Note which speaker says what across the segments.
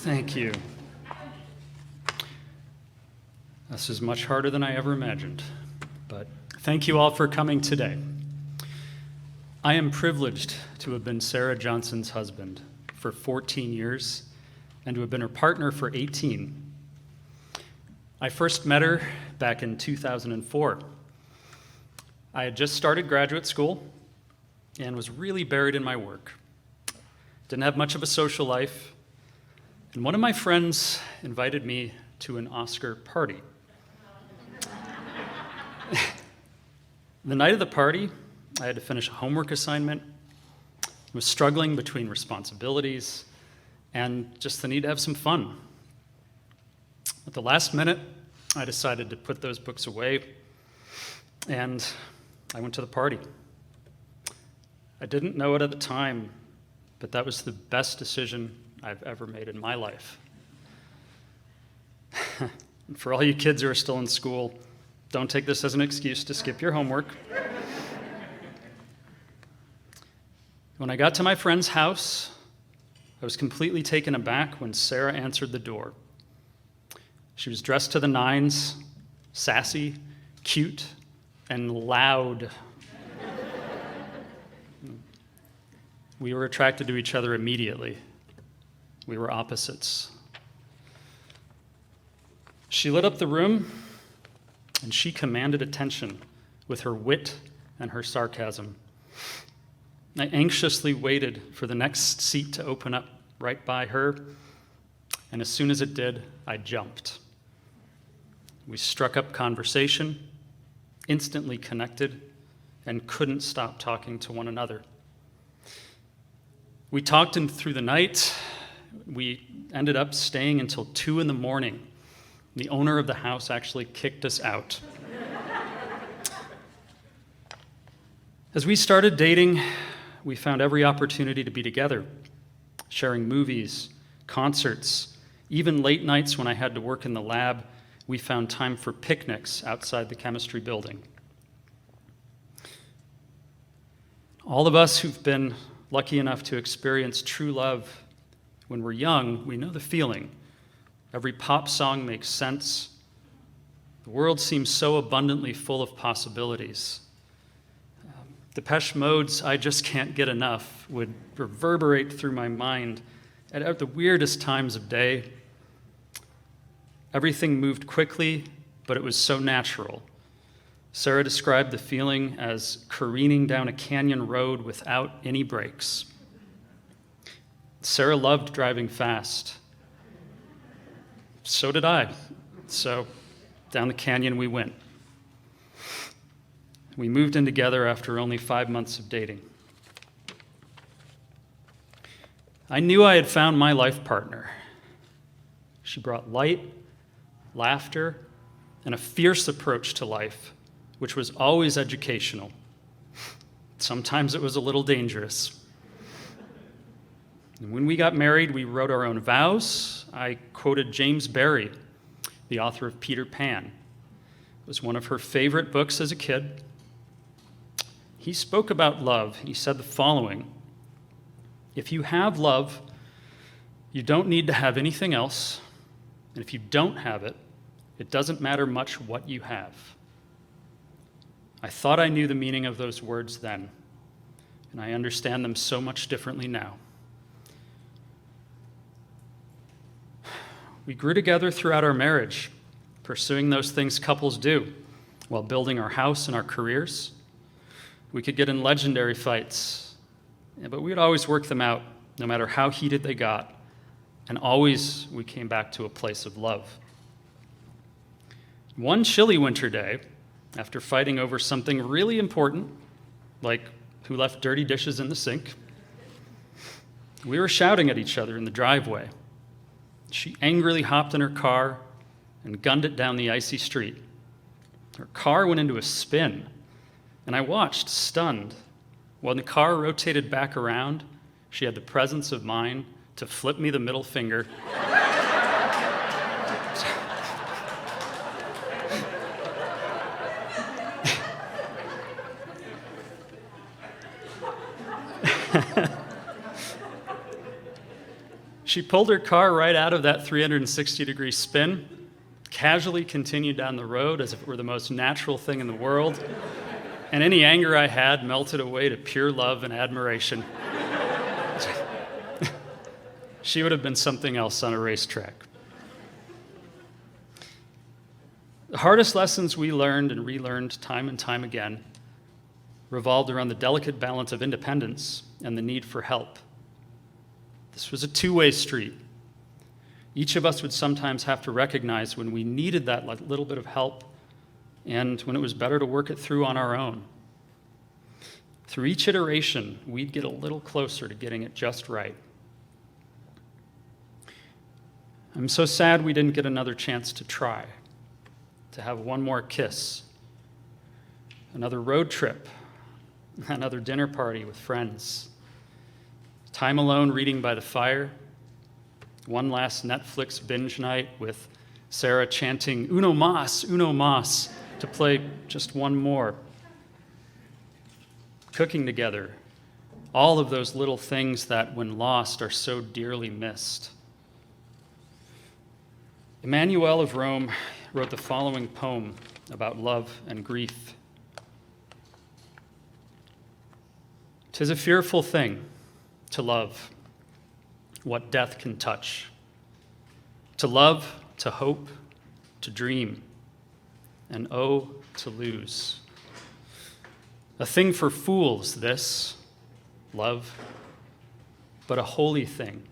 Speaker 1: Thank you. This is much harder than I ever imagined, but thank you all for coming today. I am privileged to have been Sarah Johnson's husband for 14 years and to have been her partner for 18. I first met her back in 2004. I had just started graduate school and was really buried in my work. Didn't have much of a social life, and one of my friends invited me to an Oscar party. The night of the party, I had to finish a homework assignment, was struggling between responsibilities and just the need to have some fun. At the last minute, I decided to put those books away, and I went to the party. I didn't know it at the time, but that was the best decision I've ever made in my life. For all you kids who are still in school, don't take this as an excuse to skip your homework. When I got to my friend's house, I was completely taken aback when Sarah answered the door. She was dressed to the nines, sassy, cute, and loud. We were attracted to each other immediately. We were opposites. She lit up the room, and she commanded attention with her wit and her sarcasm. I anxiously waited for the next seat to open up right by her, and as soon as it did, I jumped. We struck up conversation, instantly connected, and couldn't stop talking to one another. We talked through the night. We ended up staying until 2 a.m. The owner of the house actually kicked us out. As we started dating, we found every opportunity to be together, sharing movies, concerts, even late nights when I had to work in the lab. We found time for picnics outside the chemistry building. All of us who've been lucky enough to experience true love when we're young, we know the feeling. Every pop song makes sense. The world seems so abundantly full of possibilities. Depeche Mode's "I Just Can't Get Enough" would reverberate through my mind at the weirdest times of day. Everything moved quickly, but it was so natural. Sarah described the feeling as careening down a canyon road without any brakes. Sarah loved driving fast. So did I. So down the canyon we went. We moved in together after only 5 months of dating. I knew I had found my life partner. She brought light, laughter, and a fierce approach to life, which was always educational. Sometimes it was a little dangerous. And when we got married, we wrote our own vows. I quoted James Barrie, the author of Peter Pan. It was one of her favorite books as a kid. He spoke about love. He said the following: if you have love, you don't need to have anything else. And if you don't have it, it doesn't matter much what you have. I thought I knew the meaning of those words then, and I understand them so much differently now. We grew together throughout our marriage, pursuing those things couples do while building our house and our careers. We could get in legendary fights, but we would always work them out, no matter how heated they got, and always we came back to a place of love. One chilly winter day, after fighting over something really important, like who left dirty dishes in the sink, we were shouting at each other in the driveway. She angrily hopped in her car and gunned it down the icy street. Her car went into a spin, and I watched, stunned. When the car rotated back around, she had the presence of mind to flip me the middle finger. She pulled her car right out of that 360-degree spin, casually continued down the road as if it were the most natural thing in the world, and any anger I had melted away to pure love and admiration. She would have been something else on a racetrack. The hardest lessons we learned and relearned time and time again revolved around the delicate balance of independence and the need for help. This was a two-way street. Each of us would sometimes have to recognize when we needed that little bit of help and when it was better to work it through on our own. Through each iteration, we'd get a little closer to getting it just right. I'm so sad we didn't get another chance to try, to have one more kiss, another road trip, another dinner party with friends, time alone reading by the fire, one last Netflix binge night with Psarah chanting uno mas, to play just one more. Cooking together, all of those little things that, when lost, are so dearly missed. Emmanuel of Rome wrote the following poem about love and grief. "'Tis a fearful thing to love what death can touch, to love, to hope, to dream, and oh, to lose. A thing for fools, this, love, but a holy thing,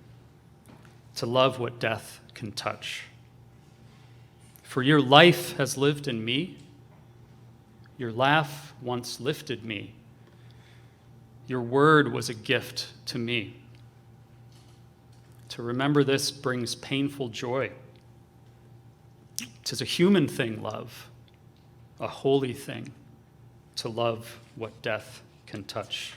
Speaker 1: to love what death can touch. For your life has lived in me, your laugh once lifted me, your word was a gift to me. To remember this brings painful joy. 'Tis a human thing, love, a holy thing, to love what death can touch."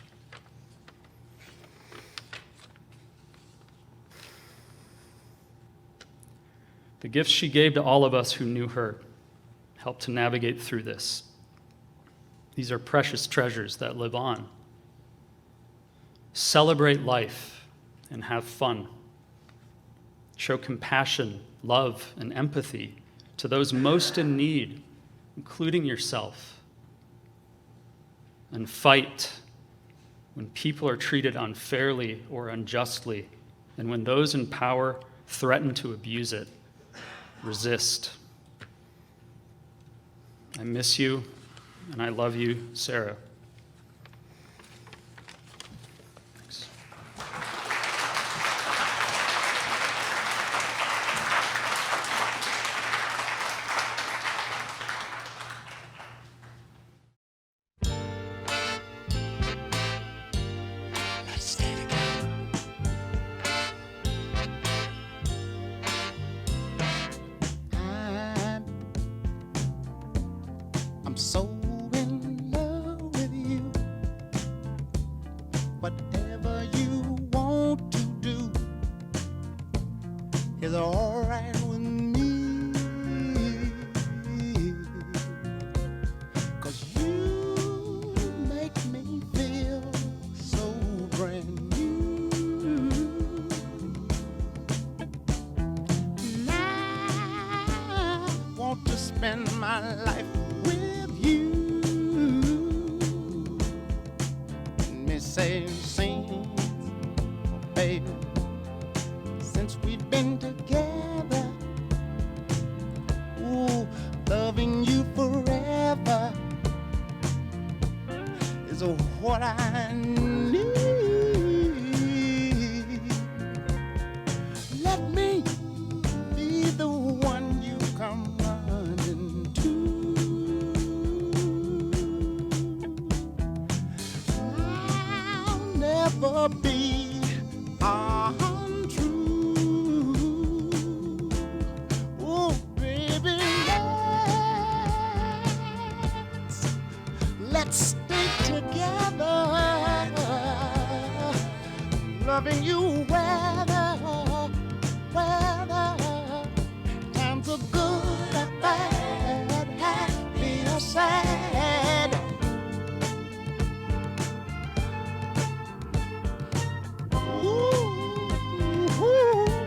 Speaker 1: The gifts she gave to all of us who knew her helped to navigate through this. These are precious treasures that live on. Celebrate life and have fun. Show compassion, love, and empathy to those most in need, including yourself. And fight when people are treated unfairly or unjustly, and when those in power threaten to abuse it. Resist. I miss you, and I love you, Psarah. Thanks.
Speaker 2: I'm so in love with you. Whatever you want to do is all right with me. 'Cause you make me feel so brand new. And I want to spend my life with you. Me say scenes, baby, since we've been together. Ooh, loving you forever is what I need. Let me be the one you come running to. I'll never be untrue. Oh, baby, let's stay together, loving you whether times are good or bad, happy or sad. Ooh, ooh, ooh.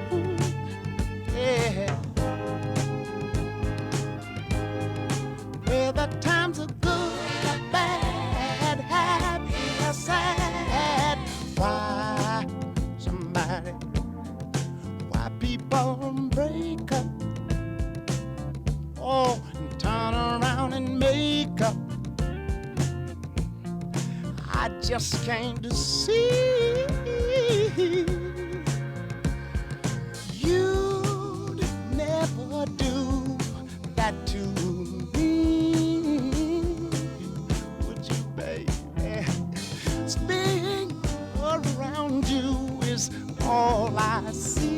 Speaker 2: just can't deceive. You'd never do that to me, would you, baby? Being around you is all I see.